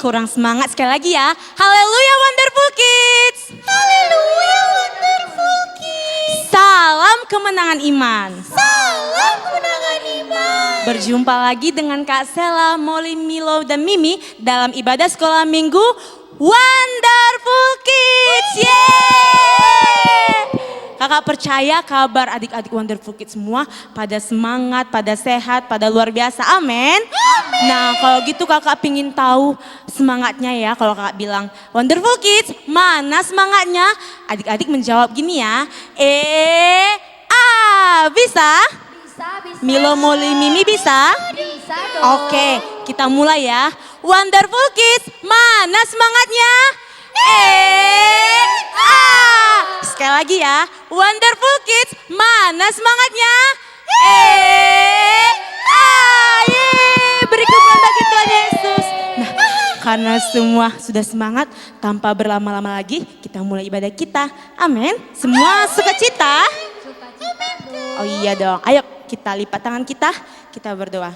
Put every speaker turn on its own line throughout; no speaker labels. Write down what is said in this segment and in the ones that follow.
kurang semangat sekali lagi ya. Haleluya Wonderful Kids.
Haleluya Wonderful Kids.
Salam kemenangan iman.
Salam kemenangan iman.
Berjumpa lagi dengan Kak Sela, Molly, Milo, dan Mimi dalam ibadah sekolah minggu Wonderful Kids. Yeay! Kakak percaya kabar adik-adik Wonderful Kids semua pada semangat, pada sehat, pada luar biasa. Amin. Nah kalau gitu kakak pingin tahu semangatnya ya. Kalau kakak bilang Wonderful Kids mana semangatnya? Adik-adik menjawab gini ya. Bisa?
Bisa.
Milo, Molly, Mimi bisa?
Bisa dong.
Oke, kita mulai ya. Wonderful Kids, mana semangatnya? Sekali lagi ya. Wonderful Kids, mana semangatnya? Beri kemuliaan bagi Tuhan Yesus. Nah, karena semua sudah semangat, tanpa berlama-lama lagi, kita mulai ibadah kita. Amin. Semua sukacita? Oh iya dong. Ayo kita lipat tangan kita berdoa.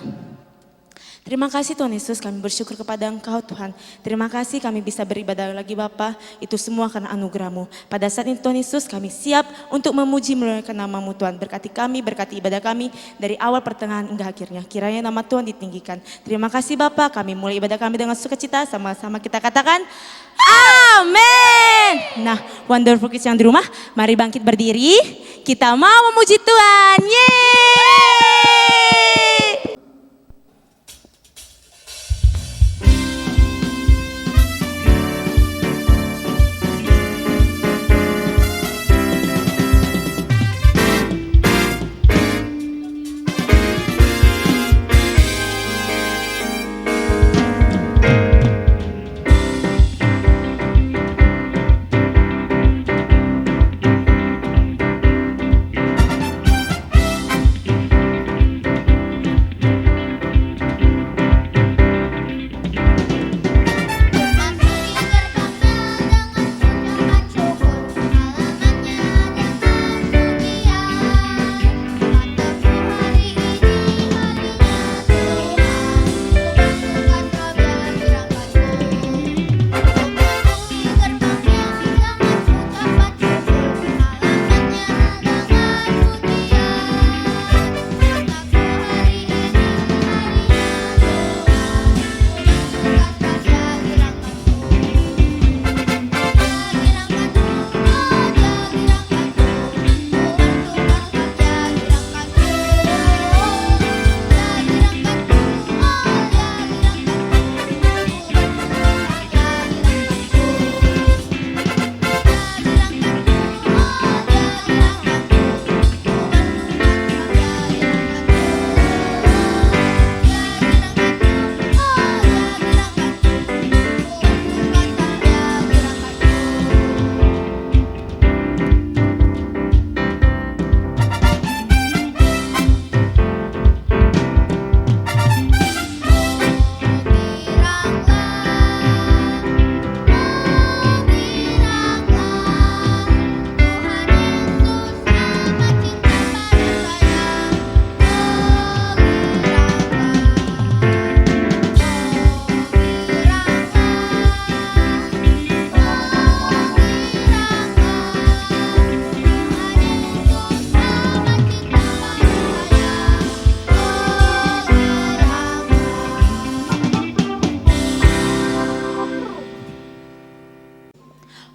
Terima kasih Tuhan Yesus, kami bersyukur kepada Engkau Tuhan. Terima kasih kami bisa beribadah lagi Bapa. Itu semua karena anugerah-Mu. Pada saat ini Tuhan Yesus kami siap untuk memuji memuliakan nama-Mu Tuhan. Berkati kami, berkati ibadah kami dari awal pertengahan hingga akhirnya. Kiranya nama Tuhan ditinggikan. Terima kasih Bapa, kami mulai ibadah kami dengan sukacita. Sama-sama kita katakan amin. Nah Wonderful Kids yang di rumah, mari bangkit berdiri. Kita mau memuji Tuhan. Yeay.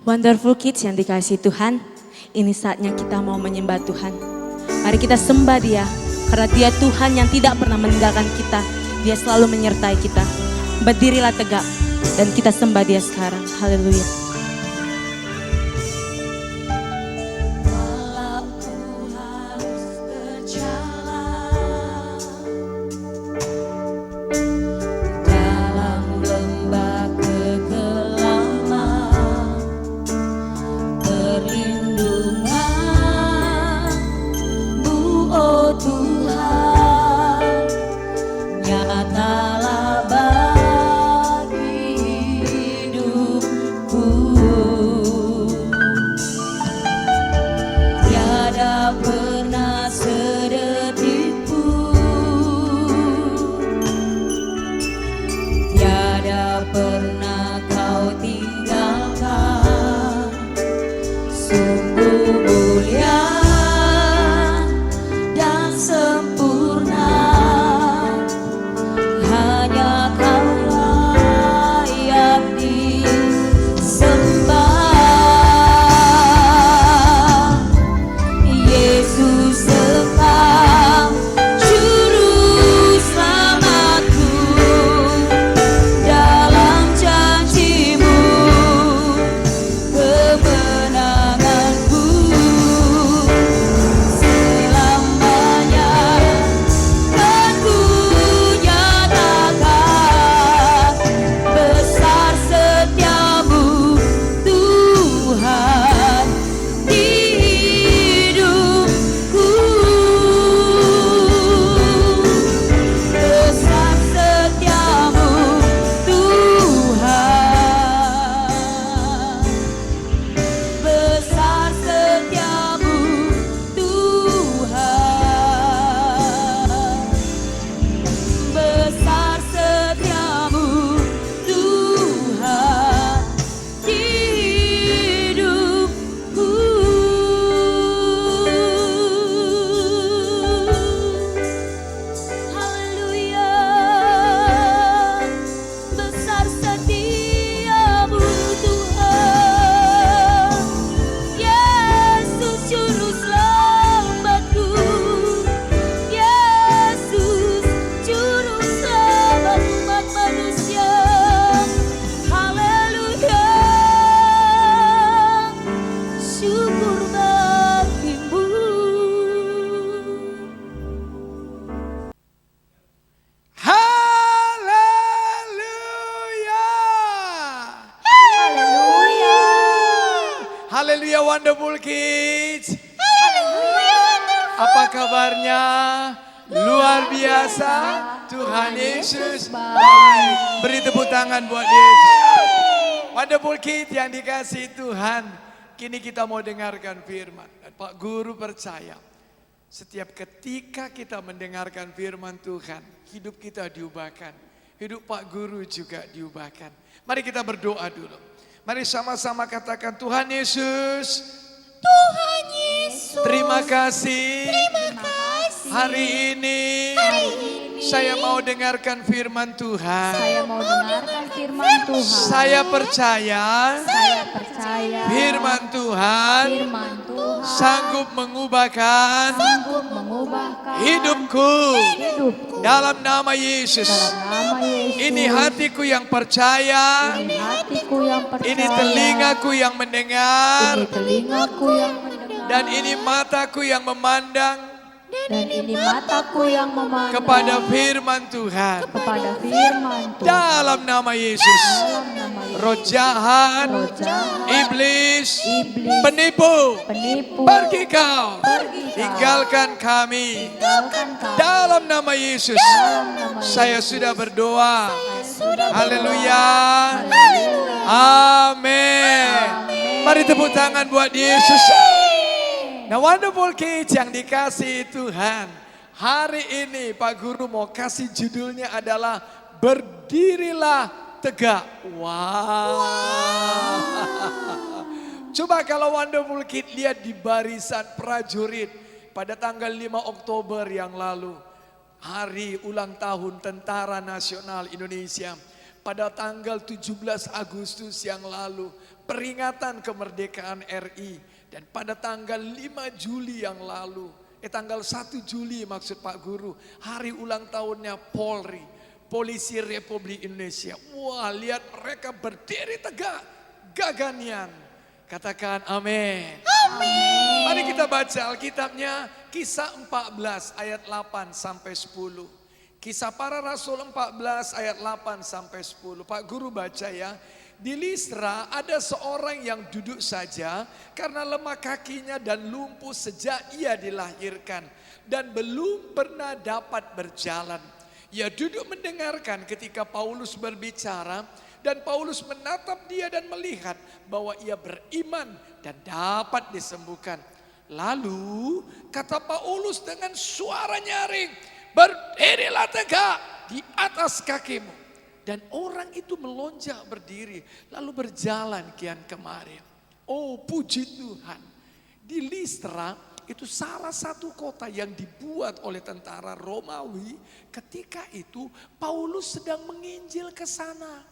Wonderful Kids yang dikasihi Tuhan, ini saatnya kita mau menyembah Tuhan. Mari kita sembah Dia, karena Dia Tuhan yang tidak pernah meninggalkan kita. Dia selalu menyertai kita. Berdirilah tegak dan kita sembah Dia sekarang. Haleluya.
Nyatalah bagi hidupku. Wonderful Kids. Apa kabarnya? Luar biasa. Tuhan Yesus baik. Beri tepuk tangan buat Yesus. Wonderful Kids yang dikasihi Tuhan. Kini kita mau dengarkan firman. Dan Pak Guru percaya, setiap ketika kita mendengarkan firman Tuhan, hidup kita diubahkan. Hidup Pak Guru juga diubahkan. Mari kita berdoa dulu. Mari sama-sama katakan, Tuhan Yesus,
Tuhan Yesus.
terima kasih.
Terima kasih.
Hari ini saya mau dengarkan firman Tuhan.
Saya mau dengarkan firman Tuhan.
Saya percaya
Saya percaya
firman Tuhan
firman Tuhan
sanggup mengubahkan
sanggup mengubahkan
hidupku.
hidupku.
Dalam nama Yesus.
Dalam nama Yesus.
Ini hatiku yang percaya.
Ini hatiku yang percaya.
Ini telingaku yang mendengar.
Ini telingaku yang mendengar.
Dan ini mataku yang memandang
Dan ini mataku yang memandang
kepada firman Tuhan.
kepada firman Tuhan.
Dalam nama Yesus.
Dalam nama Yesus.
Roh jahat,
Roh jahat,
iblis,
iblis,
penipu,
penipu,
pergi kau.
pergi kau.
Tinggalkan kami.
Tinggalkan kami.
Dalam nama Yesus.
Dalam nama Yesus.
Saya sudah berdoa.
Sudah
Haleluya.
Haleluya.
Amin. Mari tepuk tangan buat Yesus. Nah, Wonderful Kids yang dikasihi Tuhan, hari ini Pak Guru mau kasih judulnya adalah Berdirilah Tegak. Wow. Coba kalau Wonderful Kids lihat di barisan prajurit pada tanggal 5 Oktober yang lalu, hari ulang tahun Tentara Nasional Indonesia. Pada tanggal 17 Agustus yang lalu, peringatan kemerdekaan RI. Dan pada tanggal 5 Juli yang lalu, tanggal 1 Juli maksud Pak Guru, hari ulang tahunnya Polri, Polisi Republik Indonesia. Wah, lihat mereka berdiri tegak, gaganian. Katakan amin. Amin. Mari kita baca Alkitabnya, Kisah 14 ayat 8 sampai 10. Kisah Para Rasul 14 ayat 8 sampai 10. Pak Guru baca ya. Di Listra ada seorang yang duduk saja karena lemah kakinya dan lumpuh sejak ia dilahirkan. Dan belum pernah dapat berjalan. Ia duduk mendengarkan ketika Paulus berbicara. Dan Paulus menatap dia dan melihat bahwa ia beriman dan dapat disembuhkan. Lalu kata Paulus dengan suara nyaring, berdirilah tegak di atas kakimu. Dan orang itu melonjak berdiri lalu berjalan kian kemari. Oh, puji Tuhan. Di Listra itu salah satu kota yang dibuat oleh tentara Romawi. Ketika itu Paulus sedang menginjil ke sana.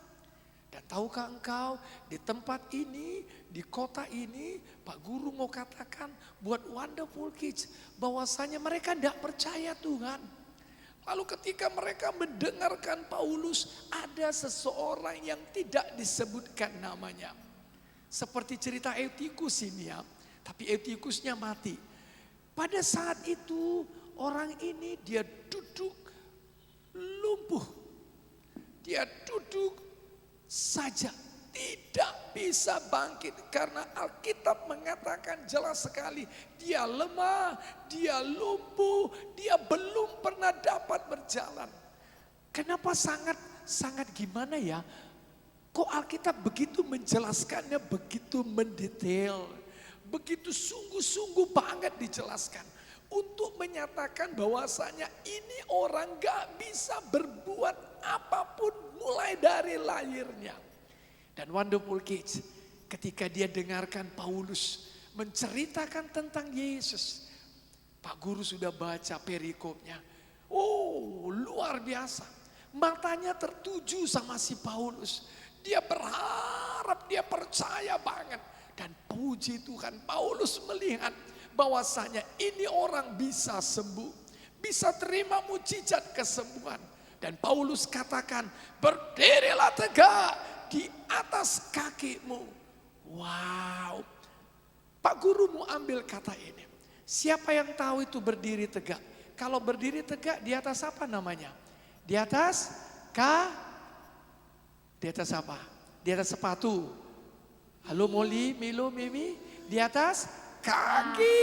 Dan tahukah engkau di tempat ini, di kota ini, Pak Guru mau katakan buat Wonderful Kids bahwasanya mereka tidak percaya Tuhan. Lalu ketika mereka mendengarkan Paulus, ada seseorang yang tidak disebutkan namanya. Seperti cerita Eutikus ini ya, tapi Eutikusnya mati. Pada saat itu orang ini dia duduk lumpuh. Dia duduk saja, tidak bisa bangkit. Karena Alkitab mengatakan jelas sekali, dia lemah, dia lumpuh, dia belum pernah dapat berjalan. Kenapa sangat gimana ya? Kok Alkitab begitu menjelaskannya, begitu mendetail, begitu sungguh-sungguh banget dijelaskan. Untuk menyatakan bahwasanya ini orang gak bisa berbuat apapun mulai dari lahirnya. Dan Wonderful Kids, ketika dia dengarkan Paulus menceritakan tentang Yesus, Pak Guru sudah baca perikopnya. Oh, luar biasa. Matanya tertuju sama si Paulus. Dia berharap, dia percaya banget. Dan puji Tuhan, Paulus melihat bahwasanya ini orang bisa sembuh. Bisa terima mujizat kesembuhan. Dan Paulus katakan, berdirilah tegak di atas kakimu. Wow. Pak Guru mau ambil kata ini. Siapa yang tahu itu berdiri tegak? Kalau berdiri tegak di atas apa namanya? Di atas di atas apa? Di atas sepatu. Halo Molly, Milo, Mimi. di atas kaki.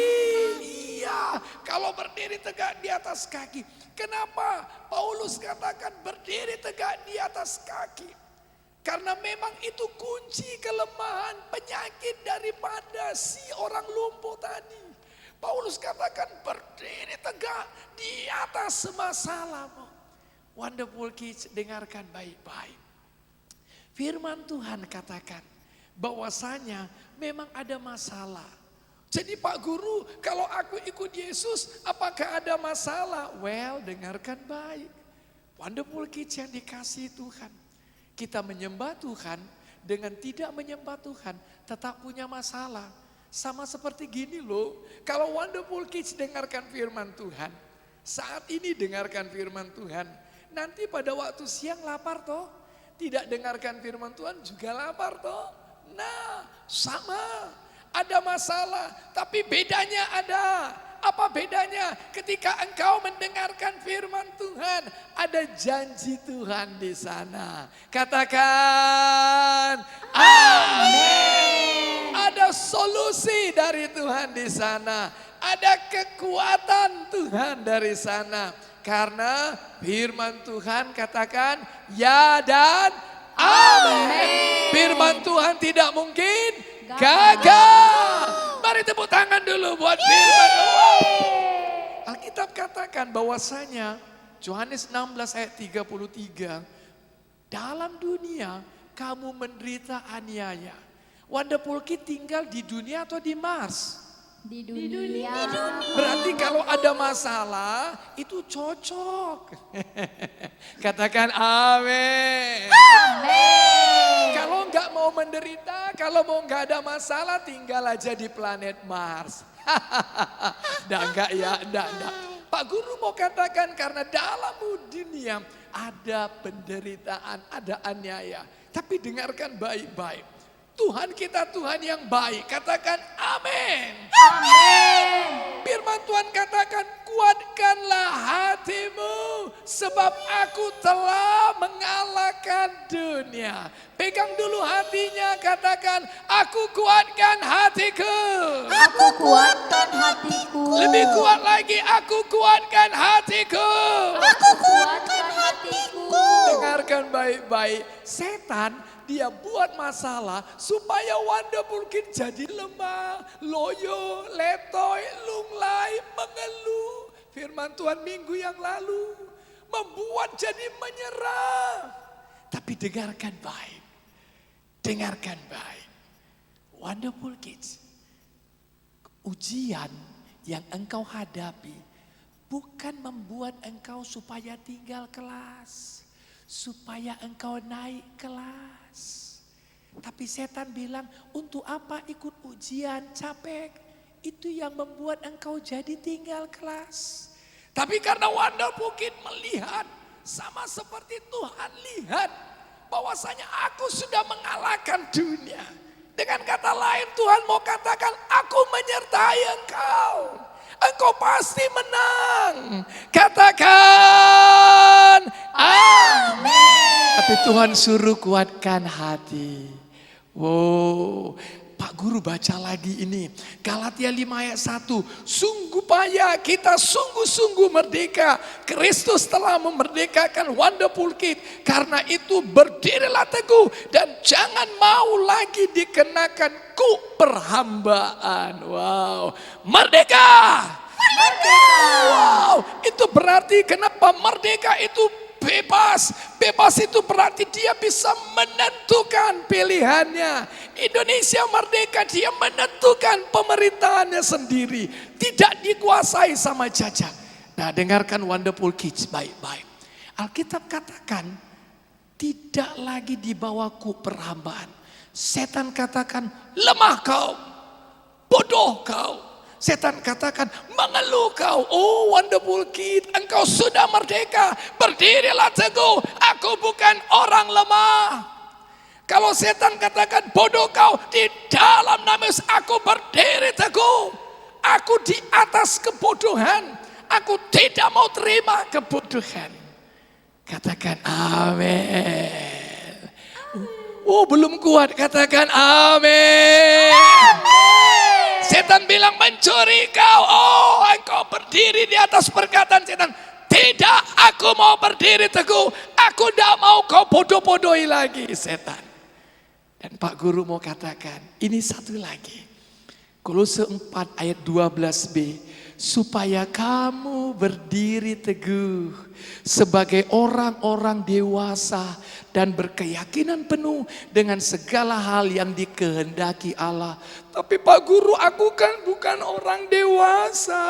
Iya, kalau berdiri tegak di atas kaki. Kenapa Paulus katakan berdiri tegak di atas kaki? Karena memang itu kunci kelemahan penyakit daripada si orang lumpuh tadi. Paulus katakan berdiri tegak di atas masalahmu. Wonderful Kids, dengarkan baik-baik. Firman Tuhan katakan bahwasanya memang ada masalah. Jadi Pak Guru, kalau aku ikut Yesus, apakah ada masalah? Well, dengarkan baik. Wonderful Kids yang dikasihi Tuhan. Kita menyembah Tuhan dengan tidak menyembah Tuhan tetap punya masalah. Sama seperti gini loh, kalau Wonderful Kids dengarkan firman Tuhan. Saat ini dengarkan firman Tuhan. Nanti pada waktu siang lapar toh. Tidak dengarkan firman Tuhan juga lapar toh. Nah, sama. Ada masalah, tapi bedanya ada. Apa bedanya? Ketika engkau mendengarkan firman Tuhan, ada janji Tuhan di sana. Katakan amin. Ada solusi dari Tuhan di sana. Ada kekuatan Tuhan dari sana. Karena firman Tuhan katakan ya dan amin. Firman Tuhan tidak mungkin gagal. Mari tepuk tangan dulu buat firman Tuhan. Alkitab katakan bahwasanya Yohanes 16 ayat 33. Dalam dunia kamu menderita aniaya. Wonderful Kid tinggal di dunia atau di Mars?
Di dunia.
Berarti kalau ada masalah itu cocok. Katakan amin. Kalau nggak mau menderita, kalau mau nggak ada masalah, tinggal aja di planet Mars. Enggak ya, enggak. Pak Guru mau katakan karena dalam dunia ada penderitaan, ada aniaya. Tapi dengarkan baik-baik. Tuhan kita Tuhan yang baik. Katakan amin.
Amin.
Firman Tuhan katakan kuatkanlah hatimu sebab aku telah mengalahkan dunia. Pegang dulu hatinya, katakan aku kuatkan hatiku.
Aku kuatkan hatiku.
Lebih kuat lagi, aku kuatkan hatiku.
Aku kuatkan hatiku.
Dengarkan baik-baik, setan dia buat masalah supaya Wonderful Kid jadi lemah, loyo, letoy, lunglai, mengeluh. Firman Tuhan minggu yang lalu membuat jadi menyerah. Tapi dengarkan baik, dengarkan baik. Wonderful Kids, ujian yang engkau hadapi bukan membuat engkau supaya tinggal kelas, supaya engkau naik kelas. Tapi setan bilang, untuk apa ikut ujian capek? Itu yang membuat engkau jadi tinggal kelas. Tapi karena Wonderful Kid melihat, sama seperti Tuhan lihat, bahwasanya aku sudah mengalahkan dunia. Dengan kata lain Tuhan mau katakan, aku menyertai engkau. Engkau pasti menang. Katakan amin. Tapi Tuhan suruh kuatkan hati. Wow, Pak Guru baca lagi ini. Galatia 5 ayat 1. Sungguh payah kita sungguh-sungguh merdeka. Kristus telah memerdekakan Wonderful Kid. Karena itu berdirilah teguh dan jangan mau lagi dikenakan kuk perhambaan. Wow, merdeka. Wow, itu berarti kenapa merdeka itu bebas. Bebas itu berarti dia bisa menentukan pilihannya. Indonesia merdeka, dia menentukan pemerintahannya sendiri. Tidak dikuasai sama jajah. Nah, dengarkan Wonderful Kids baik-baik. Alkitab katakan tidak lagi di bawah kuk perhambaan. Setan katakan lemah kau, bodoh kau. Setan katakan mengeluh kau. Oh Wonderful Kid, engkau sudah merdeka. Berdirilah teguh, aku bukan orang lemah. Kalau setan katakan bodoh kau, di dalam nama Yesus aku berdiri teguh. Aku di atas kebodohan. Aku tidak mau terima kebodohan. Katakan amin. Oh belum kuat, katakan amin. Setan bilang mencuri kau. Oh, engkau berdiri di atas perkataan setan. Tidak, aku mau berdiri teguh. Aku tidak mau kau bodoh-bodohi lagi setan. Dan Pak Guru mau katakan, ini satu lagi. Kolose 4 ayat 12b. Supaya kamu berdiri teguh sebagai orang-orang dewasa dan berkeyakinan penuh dengan segala hal yang dikehendaki Allah. Tapi Pak Guru, aku kan bukan orang dewasa.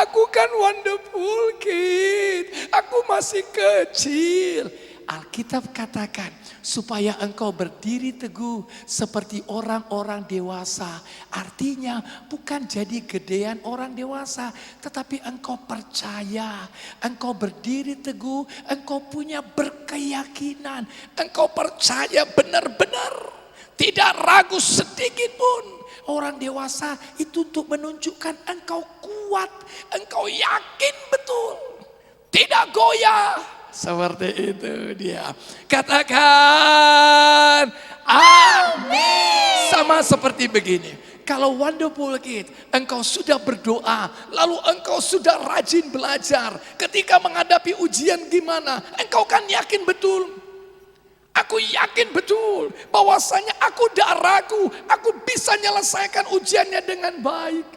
Aku kan wonderful kid. Aku masih kecil. Alkitab katakan supaya engkau berdiri teguh seperti orang-orang dewasa. Artinya bukan jadi gedean orang dewasa, tetapi engkau percaya, engkau berdiri teguh, engkau punya berkeyakinan, engkau percaya benar-benar, tidak ragu sedikit pun. Orang dewasa itu untuk menunjukkan engkau kuat, engkau yakin betul, tidak goyah. Seperti itu dia. Katakan amin. Sama seperti begini. Kalau wonderful kid, engkau sudah berdoa, lalu engkau sudah rajin belajar. Ketika menghadapi ujian gimana, engkau kan yakin betul. Aku yakin betul bahwasanya aku tidak ragu, aku bisa menyelesaikan ujiannya dengan baik.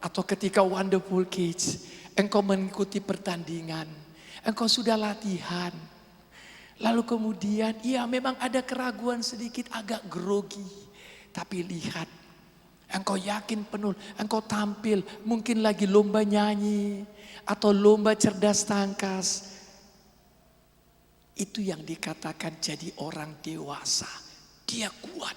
Atau ketika wonderful kids, engkau mengikuti pertandingan. Engkau sudah latihan. Lalu kemudian ya memang ada keraguan sedikit, agak grogi. Tapi lihat, engkau yakin penuh, engkau tampil. Mungkin lagi lomba nyanyi atau lomba cerdas tangkas. Itu yang dikatakan jadi orang dewasa. Dia kuat.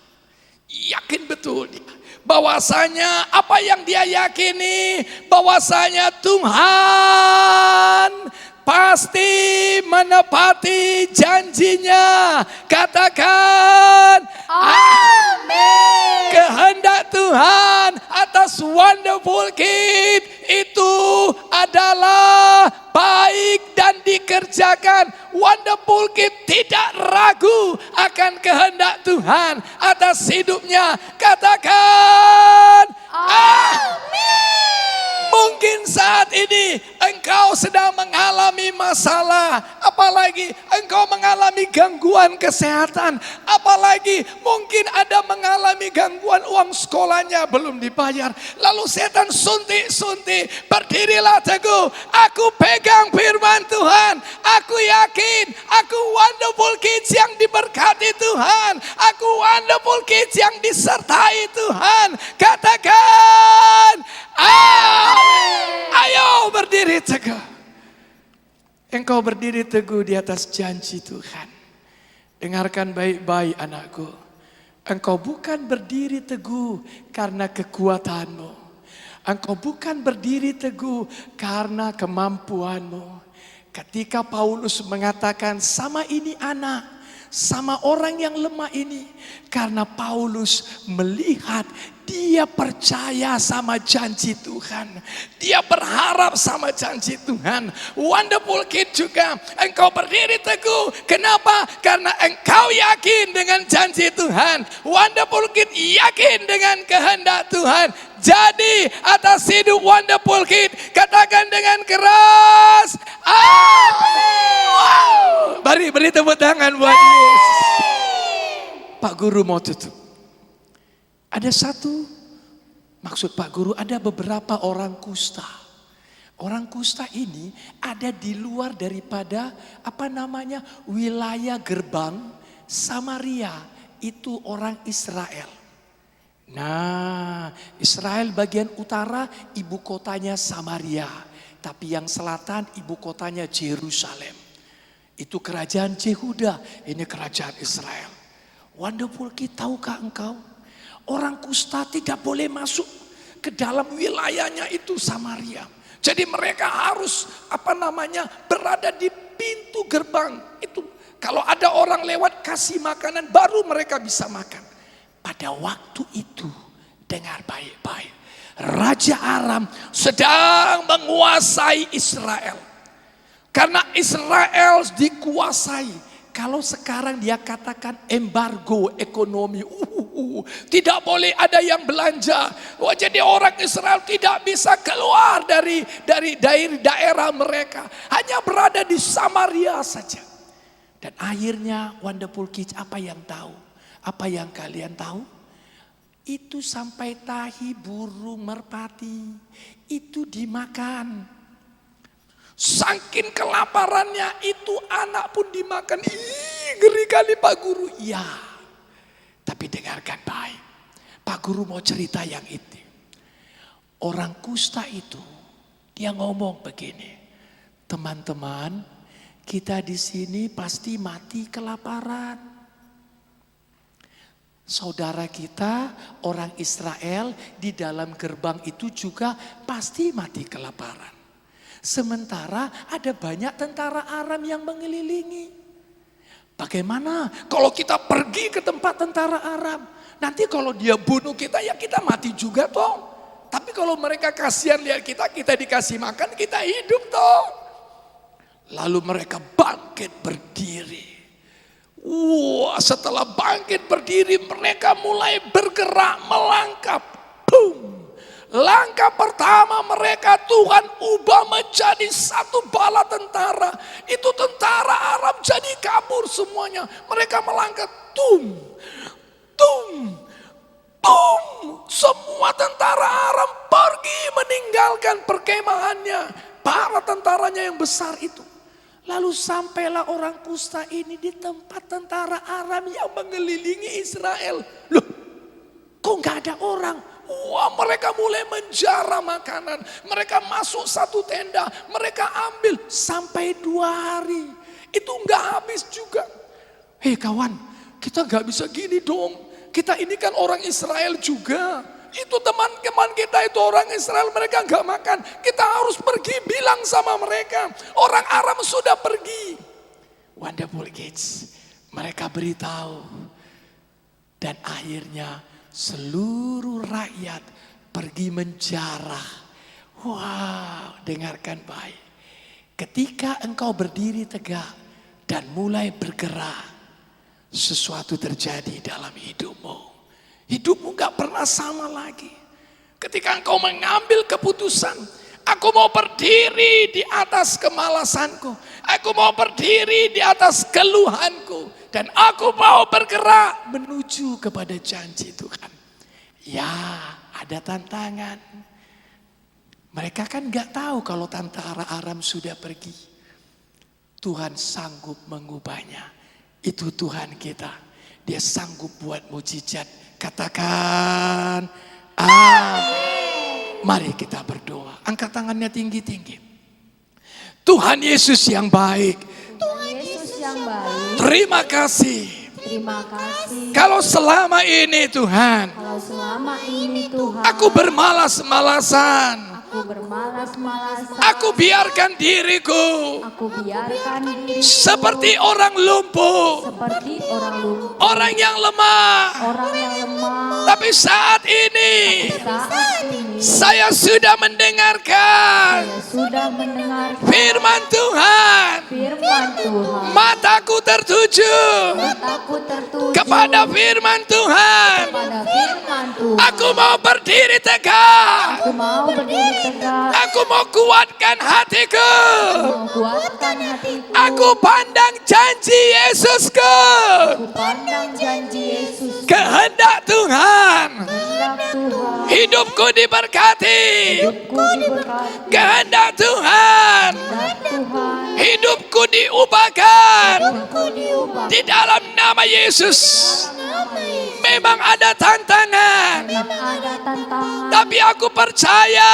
Yakin betul dia. Bahwasanya apa yang dia yakini, bahwasanya Tuhan pasti menepati janjinya. Katakan amin. Kehendak Tuhan atas wonderful kid itu adalah baik dan dikerjakan. Wonderful kid tidak ragu akan kehendak Tuhan atas hidupnya. Katakan amin. Mungkin saat ini engkau sedang mengalami masalah, apalagi engkau mengalami gangguan kesehatan, apalagi mungkin ada mengalami gangguan uang sekolahnya belum dibayar. Lalu setan suntik-suntik, berdirilah teguh, aku pegang firman Tuhan, aku yakin, aku wonderful kids yang diberkati Tuhan, aku wonderful kids yang disertai Tuhan. Katakan amin. Ayo berdiri teguh. Engkau berdiri teguh di atas janji Tuhan. Dengarkan baik-baik anakku. Engkau bukan berdiri teguh karena kekuatanmu. Engkau bukan berdiri teguh karena kemampuanmu. Ketika Paulus mengatakan sama ini anak, sama orang yang lemah ini. Karena Paulus melihat dia percaya sama janji Tuhan. Dia berharap sama janji Tuhan. Wonderful kid juga. Engkau berdiri teguh. Kenapa? Karena engkau yakin dengan janji Tuhan. Wonderful kid yakin dengan kehendak Tuhan. Jadi atas hidup wonderful kid, katakan dengan keras amin. Wow. Beri tepuk tangan buat Yesus. Pak Guru mau tutup. Ada satu, maksud Pak Guru, ada beberapa orang kusta. Orang kusta ini ada di luar daripada wilayah gerbang Samaria. Itu orang Israel. Nah, Israel bagian utara ibu kotanya Samaria. Tapi yang selatan ibu kotanya Yerusalem. Itu kerajaan Yehuda, ini kerajaan Israel. Wonderful kid, tahukah engkau? Orang kusta tidak boleh masuk ke dalam wilayahnya itu Samaria. Jadi mereka harus berada di pintu gerbang itu. Kalau ada orang lewat kasih makanan baru mereka bisa makan. Pada waktu itu dengar baik-baik. Raja Aram sedang menguasai Israel. Karena Israel dikuasai Kalau sekarang dia katakan embargo ekonomi, tidak boleh ada yang belanja. Wah, jadi orang Israel tidak bisa keluar dari daerah mereka, hanya berada di Samaria saja. Dan akhirnya Wonderful Kids, apa yang tahu? Apa yang kalian tahu? Itu sampai tahi burung merpati itu dimakan. Saking kelaparannya itu anak pun dimakan. Ih, ngeri kali Pak Guru. Iya. Tapi dengarkan baik. Pak Guru mau cerita yang itu. Orang kusta itu dia ngomong begini. Teman-teman, kita di sini pasti mati kelaparan. Saudara kita orang Israel di dalam gerbang itu juga pasti mati kelaparan. Sementara ada banyak tentara Aram yang mengelilingi. Bagaimana kalau kita pergi ke tempat tentara Aram? Nanti kalau dia bunuh kita, ya kita mati juga toh. Tapi kalau mereka kasihan lihat kita dikasih makan, kita hidup toh. Lalu mereka bangkit berdiri. Wah, setelah bangkit berdiri mereka mulai bergerak melangkah. Boom. Langkah pertama mereka Tuhan ubah menjadi satu bala tentara. Itu tentara Aram jadi kabur semuanya. Mereka melangkah tum, tum, tum. Semua tentara Aram pergi meninggalkan perkemahannya. Para tentaranya yang besar itu. Lalu sampailah orang kusta ini di tempat tentara Aram yang mengelilingi Israel. Loh, kok gak ada orang? Wah, mereka mulai menjara makanan. Mereka masuk satu tenda. Mereka ambil sampai 2 hari. Itu nggak habis juga. Hei kawan, kita nggak bisa gini dong. Kita ini kan orang Israel juga. Itu teman-teman kita itu orang Israel, mereka nggak makan. Kita harus pergi bilang sama mereka. Orang Aram sudah pergi. Wonderful Kids, mereka beritahu. Dan akhirnya seluruh rakyat pergi menjarah. Wow, dengarkan baik. Ketika engkau berdiri tegak dan mulai bergerak, sesuatu terjadi dalam hidupmu. Hidupmu gak pernah sama lagi. Ketika engkau mengambil keputusan, aku mau berdiri di atas kemalasanku. Aku mau berdiri di atas keluhanku. Dan aku mau bergerak menuju kepada janji Tuhan. Ya, ada tantangan. Mereka kan gak tahu kalau tentara Aram sudah pergi. Tuhan sanggup mengubahnya. Itu Tuhan kita. Dia sanggup buat mujizat. Katakan amin. Mari kita berdoa. Angkat tangannya tinggi-tinggi. Tuhan Yesus yang baik.
Tuhan Yesus yang baik.
Terima kasih.
Terima kasih.
Kalau selama ini Tuhan,
Kalau selama ini Tuhan,
aku bermalas-malasan.
aku bermalas-malasan.
Aku biarkan diriku
Aku biarkan diriku
seperti orang lumpuh,
seperti orang lumpuh,
orang yang lemah.
orang yang lemah.
Tapi saat ini
Saat ini
saya sudah mendengarkan
saya sudah mendengar
firman Tuhan.
firman Tuhan.
Mataku tertuju
Mataku tertuju
kepada firman Tuhan.
pada firman Tuhan.
Aku mau berdiri tegak.
Aku mau berdiri tegak.
Aku mau kuatkan hatiku.
Mau kuatkan hatiku.
Aku pandang janji Yesusku.
Aku pandang janji Yesus.
Kehendak Tuhan.
Kehendak Tuhan.
Hidupku diberkati.
Hidupku diberkati.
Kehendak Tuhan.
Kehendak Tuhan.
Hidupku diubahkan.
Hidupku diubah.
Di dalam nama Yesus.
Nama Yesus.
Memang ada tantangan.
Memang ada tantangan.
Tapi aku percaya.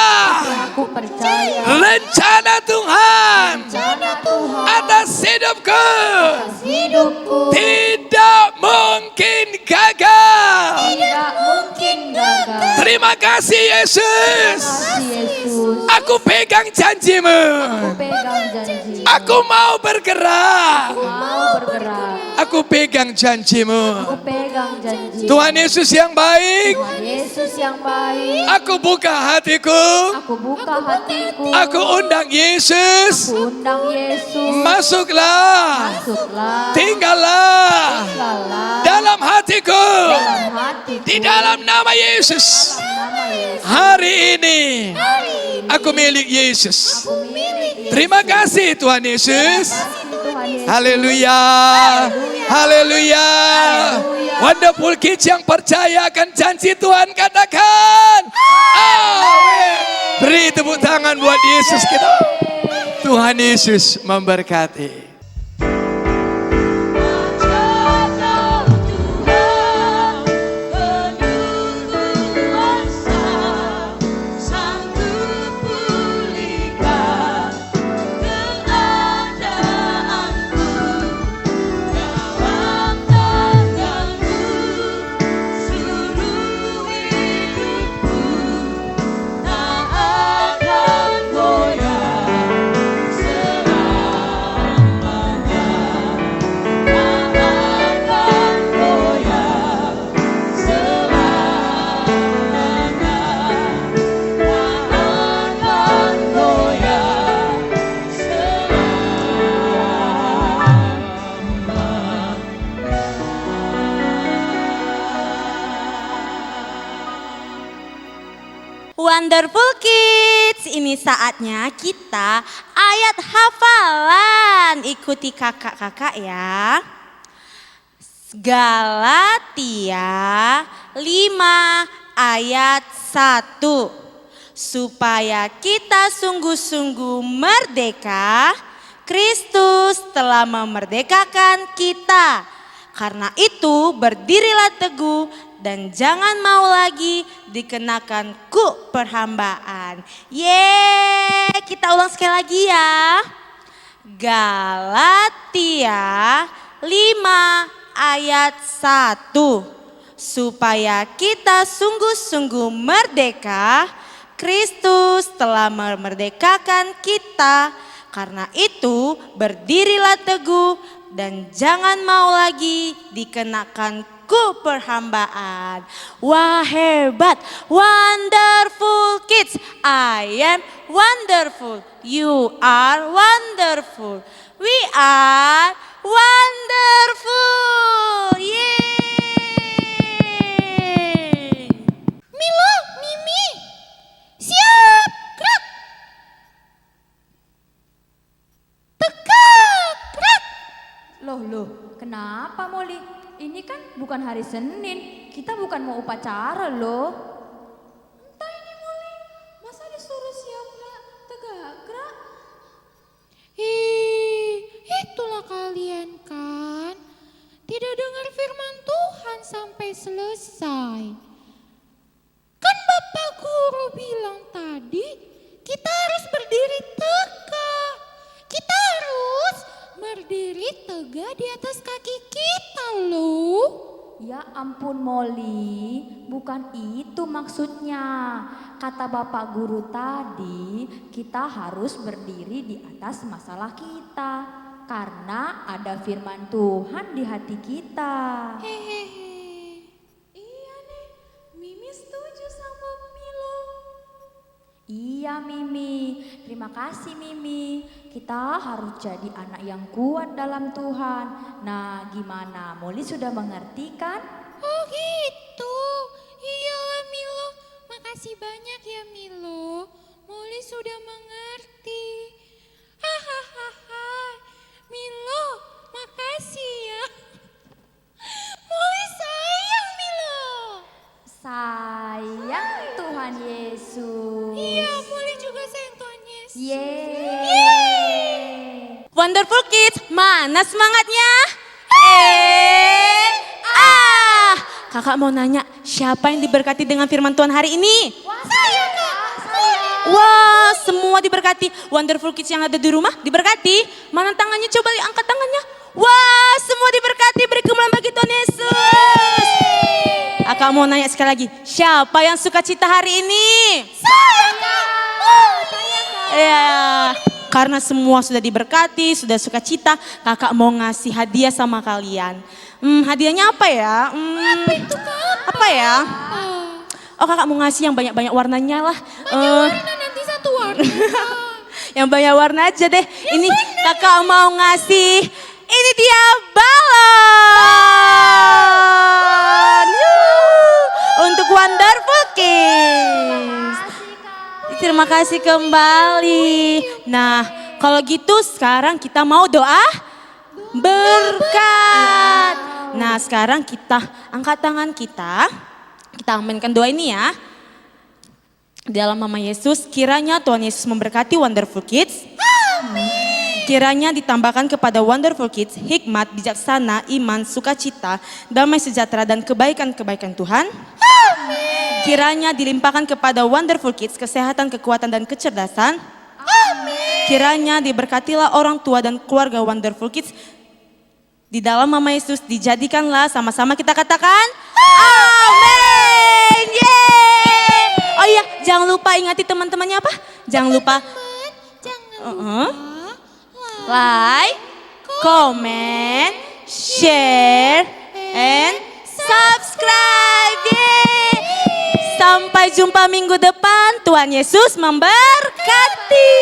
Aku percaya.
Rencana Tuhan
Rencana Tuhan
atas hidupku
atas hidupku
tidak mungkin gagal.
tidak mungkin gagal.
Terima kasih Yesus.
Kasih Yesus.
Aku pegang janjimu.
Aku pegang janji.
Aku mau bergerak.
Mau bergerak.
Aku Aku pegang janjimu.
Aku pegang janji.
Tuhan Yesus yang baik,
Tuhan Yesus yang baik.
aku buka hatiku.
Aku buka hatiku.
Aku undang Yesus.
Aku undang Yesus.
Masuklah.
Masuklah.
Tinggallah
Tinggallah
dalam hatiku.
dalam hatiku.
Di dalam nama Yesus.
Nama Yesus.
Hari ini aku milik Yesus.
Aku milik Yesus.
Terima kasih Tuhan Yesus.
Tuhan Yesus.
Haleluya. Haleluya. Wonderful Kids yang percaya akan janji Tuhan katakan amin. Beri tepuk tangan buat Yesus kita. Tuhan Yesus memberkati.
Wonderful Kids, ini saatnya kita ayat hafalan. Ikuti kakak-kakak ya. Galatia 5 ayat 1. Supaya kita sungguh-sungguh merdeka, Kristus telah memerdekakan kita. Karena itu berdirilah teguh dan jangan mau lagi dikenakan kuk perhambaan. Yeay, kita ulang sekali lagi ya. Galatia 5 ayat 1. Supaya kita sungguh-sungguh merdeka, Kristus telah memerdekakan kita. Karena itu berdirilah teguh dan jangan mau lagi dikenakan kuk perhambaan. Wah hebat, wonderful kids. I am wonderful. You are wonderful. We are wonderful. Yeay.
Milo, Mimi, siap, gerak. Tegak, gerak.
Loh, kenapa Molly? Ini kan bukan hari Senin, kita bukan mau upacara loh.
Entah ini Molly, masa disuruh siap gerak, tegak, gerak. Itulah kalian kan, tidak dengar firman Tuhan sampai selesai. Kan Bapak Guru bilang tadi, kita harus berdiri tegak. Kita harus berdiri tegak di atas kaki kita loh.
Ya ampun Molly, bukan itu maksudnya. Kata Bapak Guru tadi, kita harus berdiri di atas masalah kita. Karena ada firman Tuhan di hati kita.
Hehehe. Iya nih, Mimi setuju sama Milo.
Iya Mimi, terima kasih Mimi. Kita harus jadi anak yang kuat dalam Tuhan. Nah gimana, Molly sudah mengerti kan?
Oh gitu, iyalah Milo. Makasih banyak ya Milo. Molly sudah mengerti. Hahaha, Milo, makasih ya. Molly sayang Milo.
Sayang Tuhan Yesus.
Iya, Molly juga sayang Tuhan Yesus.
Yeay.
Wonderful Kids, mana semangatnya? Kakak mau nanya, siapa yang diberkati dengan firman Tuhan hari ini?
Saya Kak.
Wah, semua diberkati. Wonderful Kids yang ada di rumah diberkati. Mana tangannya? Coba angkat tangannya. Wah, semua diberkati. Beri kemuliaan bagi Tuhan Yesus. Kakak mau nanya sekali lagi, siapa yang suka cita hari ini?
Saya Kak.
Ya, karena semua sudah diberkati, sudah sukacita, kakak mau ngasih hadiah sama kalian. Hadiahnya apa ya?
Apa itu kak?
Apa ya? Oh kakak mau ngasih yang banyak-banyak warnanya lah.
Warna nanti satu warna.
Yang banyak warna aja deh. Ini kakak mau ngasih, ini dia balon. Untuk Wonderful Kids. Terima kasih kembali. Nah kalau gitu sekarang kita mau doa berkat. Nah sekarang kita angkat tangan kita aminkan doa ini ya. Di dalam nama Yesus, kiranya Tuhan Yesus memberkati Wonderful Kids. Kiranya ditambahkan kepada Wonderful Kids hikmat, bijaksana, iman, sukacita, damai sejahtera dan kebaikan-kebaikan Tuhan. Kiranya dilimpahkan kepada Wonderful Kids kesehatan, kekuatan dan kecerdasan. Kiranya diberkatilah orang tua dan keluarga Wonderful Kids. Di dalam nama Yesus dijadikanlah, sama-sama kita katakan amin. Yeay. Oh iya, jangan lupa ingati teman-temannya apa? Jangan lupa like, comment, share, and subscribe. Yeay. Sampai jumpa minggu depan. Tuhan Yesus memberkati.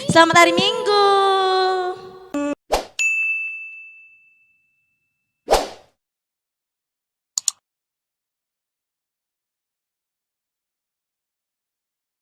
Selamat hari Minggu.